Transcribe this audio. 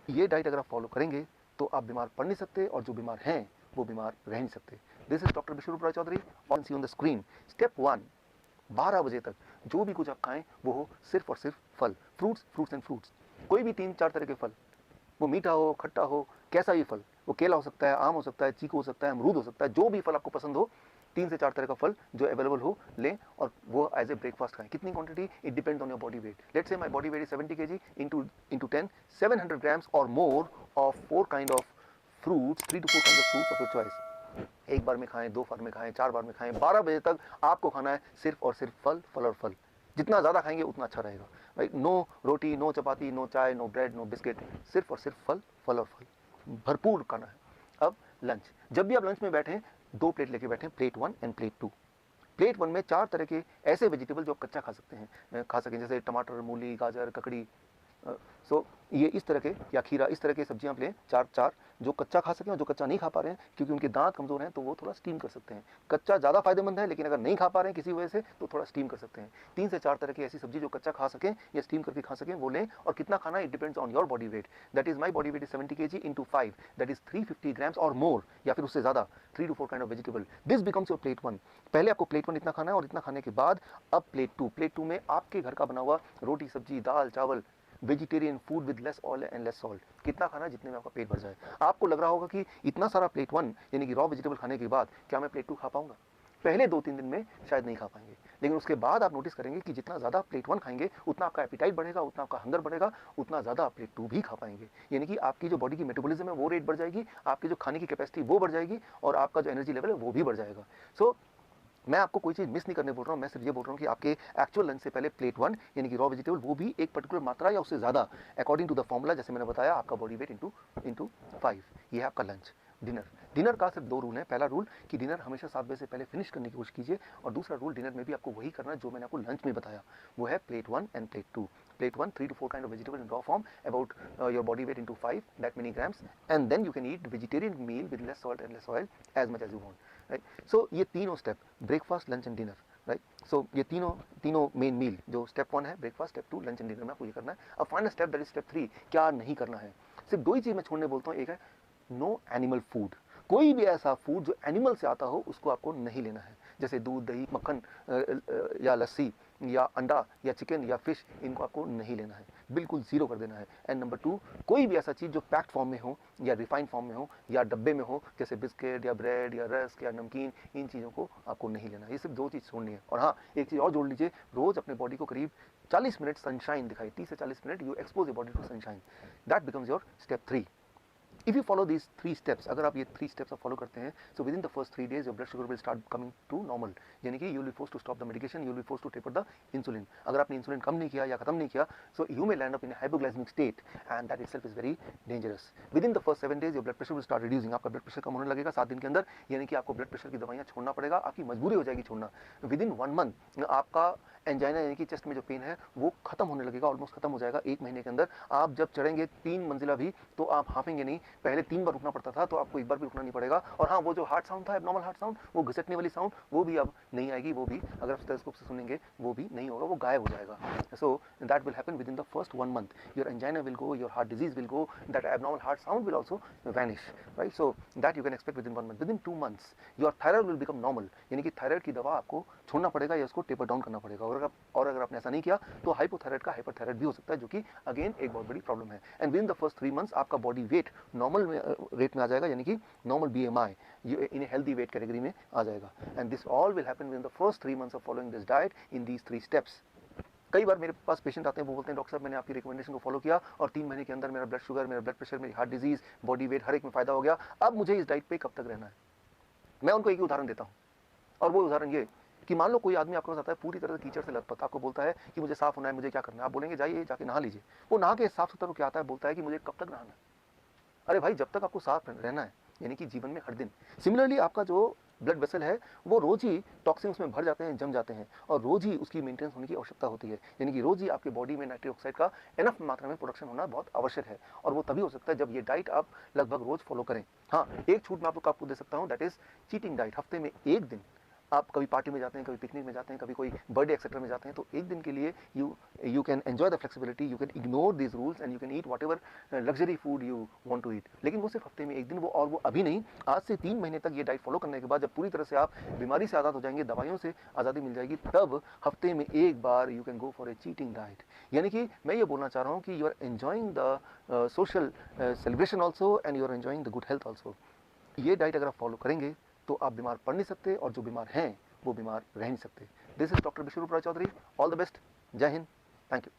ये डाइट अगर आप फॉलो करेंगे तो आप बीमार पड़ नहीं सकते, और जो बीमार हैं वो बीमार रह नहीं सकते। This is doctor Biswaroop Roy Chowdhury, on see on the screen. Step 1, 12 बजे तक जो भी कुछ आप खाएं वो हो सिर्फ और सिर्फ फल, फ्रूट्स, फ्रूट्स एंड फ्रूट्स। कोई भी 3-4 तरह के फल, वो मीठा हो, खट्टा हो, कैसा भी फल, वो केला हो सकता है, आम हो सकता है, चीकू हो सकता है, अमरूद हो सकता है, जो भी फल आपको पसंद हो, 3 से 4 तरह का फल जो अवेलेबल हो लें, और वो एज ए ब्रेकफास्ट खाएं। कितनी quantity? It depends on your body weight. Let's say my body weight is 70 kg, into 10, 700 grams और more of 4 kind of fruits, 3 to 4 kinds of fruits of your choice। एक बार में खाएं, 2 बार में खाएं, 4 बार में खाएं, 12 बजे तक आपको खाना है सिर्फ और सिर्फ फल, फल और फल। जितना ज़्यादा खाएंगे उतना अच्छा रहेगा, राइट। नो रोटी, नो चपाती, नो चाय, नो ब्रेड, नो बिस्किट, सिर्फ और सिर्फ फल, फल और फल, भरपूर खाना है। अब लंच, जब भी आप लंच में बैठें 2 प्लेट लेके बैठें, प्लेट 1 एंड प्लेट 2। प्लेट 1 में 4 तरह के ऐसे वेजिटेबल जो आप कच्चा खा सकते हैं, खा सकें, जैसे टमाटर, मूली, गाजर, ककड़ी। सो ये इस तरह के, या खीरा, इस तरह के सब्जियां आप लें, 4 जो कच्चा खा सकें, और जो कच्चा नहीं खा पा रहे हैं क्योंकि उनके दांत कमज़ोर हैं तो वो थोड़ा स्टीम कर सकते हैं। कच्चा ज़्यादा फायदेमंद है, लेकिन अगर नहीं खा पा रहे हैं किसी वजह से तो थोड़ा स्टीम कर सकते हैं। 3 से 4 तरह की ऐसी सब्जी जो कच्चा खा सकें या स्टीम करके खा सकें वो लें। और कितना खाना, it depends on your body weight. That is my body weight is 70 kg into 5, that is 350 grams और मोर, या फिर उससे ज़्यादा, 3 to 4 kind of vegetable। This becomes your plate 1। पहले आपको प्लेट 1 इतना खाना है, और इतना खाने के बाद अब प्लेट 2। प्लेट 2 में आपके घर का बना हुआ रोटी, सब्जी, दाल, चावल, vegetarian food with less oil and less salt. कितना खाना है? जितने में आपका पेट भर जाए। आपको लग रहा होगा कि इतना सारा प्लेट 1 यानी कि रॉ वेजिटेबल खाने के बाद क्या मैं प्लेट 2 खा पाऊंगा? पहले 2-3 दिन में शायद नहीं खा पाएंगे, लेकिन उसके बाद आप नोटिस करेंगे कि जितना ज़्यादा प्लेट 1 खाएंगे उतना आपका एपिटाइट बढ़ेगा, उतना आपका हंगर बढ़ेगा, उतना ज़्यादा आप प्लेट 2 भी खा पाएंगे। यानी कि आपकी जो बॉडी की मेटाबॉलिज्म है वो रेट बढ़ जाएगी, आपकी जो खाने की कैपेसिटी वो बढ़ जाएगी, और आपका जो एनर्जी लेवल है वो भी बढ़ जाएगा। सो मैं आपको कोई चीज़ मिस नहीं करने बोल रहा हूँ, मैं सिर्फ ये बोल रहा हूँ कि आपके एक्चुअल लंच से पहले प्लेट 1 यानी कि रॉ वेजिटेबल, वो भी एक पर्टिकुलर मात्रा या उससे ज़्यादा, अकॉर्डिंग टू द फॉर्मूला, जैसे मैंने बताया, आपका बॉडी वेट इंटू 5। ये है आपका लंच। डिनर का सिर्फ 2 रूल हैं। पहला रूल कि डिनर हमेशा 7 बजे से पहले फिनिश करने की कोशिश कीजिए, और दूसरा रूल, डिनर में भी आपको वही करना है जो मैंने आपको लंच में बताया, वो है plate 1 end plate 2। Plate 1, 3 to 4 kind of vegetable in raw form, about your body weight into 5, that many grams, and then you can eat vegetarian meal with less salt and less oil as much as you want, right? So ये तीनों step, breakfast, lunch and dinner, right. So ये तीनों main meal, जो step 1 है breakfast, step 2 lunch and dinner में आपको ये करना है। अब final step, that is step 3, क्या नहीं करना है। सिर्फ 2 ही चीज़ मैं छोड़ने बोलता हूँ। एक है नो एनिमल फूड। कोई भी ऐसा फूड जो एनिमल से आता हो उसको आपको नहीं लेना है, जैसे दूध, दही, मक्खन, या लस्सी, या अंडा, या चिकन, या फिश, इनको आपको नहीं लेना है, बिल्कुल ज़ीरो कर देना है। एंड नंबर 2, कोई भी ऐसा चीज़ जो पैक्ड फॉर्म में हो, या रिफाइंड फॉर्म में हो, या डब्बे में हो, जैसे बिस्किट, या ब्रेड, या रस्क, या नमकीन, इन चीज़ों को आपको नहीं लेना है। ये सिर्फ 2 चीज़ छोड़नी है। और हाँ, एक चीज़ और जोड़ लीजिए, रोज़ अपने बॉडी को करीब 40 मिनट सनशाइन दिखाई, 30 से 40 minute you expose your body to sunshine. That becomes your step 3। If you follow these 3 steps, अगर आप ये 3 steps आप फॉलो करते हैं, so within the first 3 days your blood sugar will start coming to normal, यानी कि you will be forced to stop the medication, you will be forced to taper the insulin। अगर आपने insulin कम नहीं किया या खत्म नहीं किया, so you may land up in a hypoglycemic state, and that itself is very dangerous। Within the first 7 days your blood pressure will start reducing, आपका blood pressure कम होने लगेगा 7 दिन के अंदर, यानी कि आपको ब्लड प्रेशर की दवाइयाँ छोड़ना पड़ेगा, आपकी मजबूरी हो जाएगी छोड़ना। Within 1 month आपका एंजाइना यानी कि चेस्ट में जो पेन है वो खत्म होने लगेगा, ऑलमोस्ट खत्म हो जाएगा 1 महीने के अंदर। आप जब चढ़ेंगे 3 मंजिला भी तो आप हाफेंगे नहीं, पहले 3 बार रुकना पड़ता था, तो आपको 1 बार भी रुकना नहीं पड़ेगा। और हाँ, वो जो हार्ट साउंड था, एबनॉर्मल हार्ट साउंड, वो घिसटने वाली साउंड, वो भी अब नहीं आएगी, वो भी अगर आप स्टेथोस्कोप से सुनेंगे वो भी नहीं होगा, वो गायब हो जाएगा। So that will happen with in the first 1 month। Your angina will go, your heart disease will go, that abnormal heart sound will also vanish, right. So that you can expect with in 1 month। With in 2 months your thyroid will become normal, यानी कि thyroid की दवा आपको छोड़ना पड़ेगा या उसको taper down करना पड़ेगा। और अगर आपने ऐसा नहीं किया तो हाइपोथायराइड का हाइपरथायराइड भी हो सकता है, जो कि अगेन एक बहुत बड़ी प्रॉब्लम है। And with in the first 3 months आपका बॉडी वेट नॉर्मल रेट में आ जाएगा, यानी कि normal BMI in a healthy weight category में आ जाएगा। And this all will happen with in the first 3 months of following this diet in these 3 steps. कई बार मेरे पास patient आते हैं, वो बोलते हैं डॉक्टर साहब मैंने आपकी रिकमेंडेशन को फॉलो किया और 3 महीने के अंदर मेरा ब्लड शुगर, मेरा ब्लड प्रेशर, मेरी हार्ट डिजीज, बॉडी वेट हर एक में फायदा हो गया, अब मुझे इस डाइट पे कब तक रहना है। मैं उनको एक ही उदाहरण देता हूँ, और वो उदाहरण ये कि मान लो कोई आदमी आपके पास आता है पूरी तरह से कीचड़ से लथपथ, आपको बोलता है कि मुझे साफ होना है, मुझे क्या करना है। आप बोलेंगे जाइए जाके नहा लीजिए। वो नहा के साफ सुथरा होकर आता है, बोलता है कि मुझे कब तक नहाना है। अरे भाई, जब तक आपको साफ रहना है, यानी कि जीवन में हर दिन। सिमिलरली आपका जो ब्लड वेसल है वो रोज ही टॉक्सिन उसमें भर जाते हैं, जम जाते हैं, और रोज ही उसकी मेंटेनेंस होने की आवश्यकता होती है, यानी कि रोज ही आपके बॉडी में नाइट्रिक ऑक्साइड का इनफ मात्रा में प्रोडक्शन होना बहुत आवश्यक है। और वो तभी हो सकता है जब ये डाइट आप लगभग रोज फॉलो करें। हाँ, एक छूट मैं आपको दे सकता हूँ, दैट इज चीटिंग डाइट। हफ्ते में 1 दिन आप कभी पार्टी में जाते हैं, कभी पिकनिक में जाते हैं, कभी कोई बर्थडे एक्सेट्रा में जाते हैं, तो एक दिन के लिए you can enjoy the flexibility, you can ignore this rules and you can eat whatever luxury food you want to eat. लेकिन वो सिर्फ हफ्ते में एक दिन, वो और वो अभी नहीं, आज से 3 महीने तक ये डाइट फॉलो करने के बाद जब पूरी तरह से आप बीमारी से आज़ाद हो जाएंगे, दवाइयों से आज़ादी मिल जाएगी, तब हफ्ते में एक बार you can go for a cheating diet. यानी कि मैं ये बोलना चाह रहा हूँ कि you are enjoying the social celebration also and you are enjoying the good health also. ये डाइट अगर आप फॉलो करेंगे तो आप बीमार पड़ नहीं सकते, और जो बीमार हैं वो बीमार रह नहीं सकते। This is doctor Biswaroop Roy Chowdhury. All the best. जय हिंद। Thank you.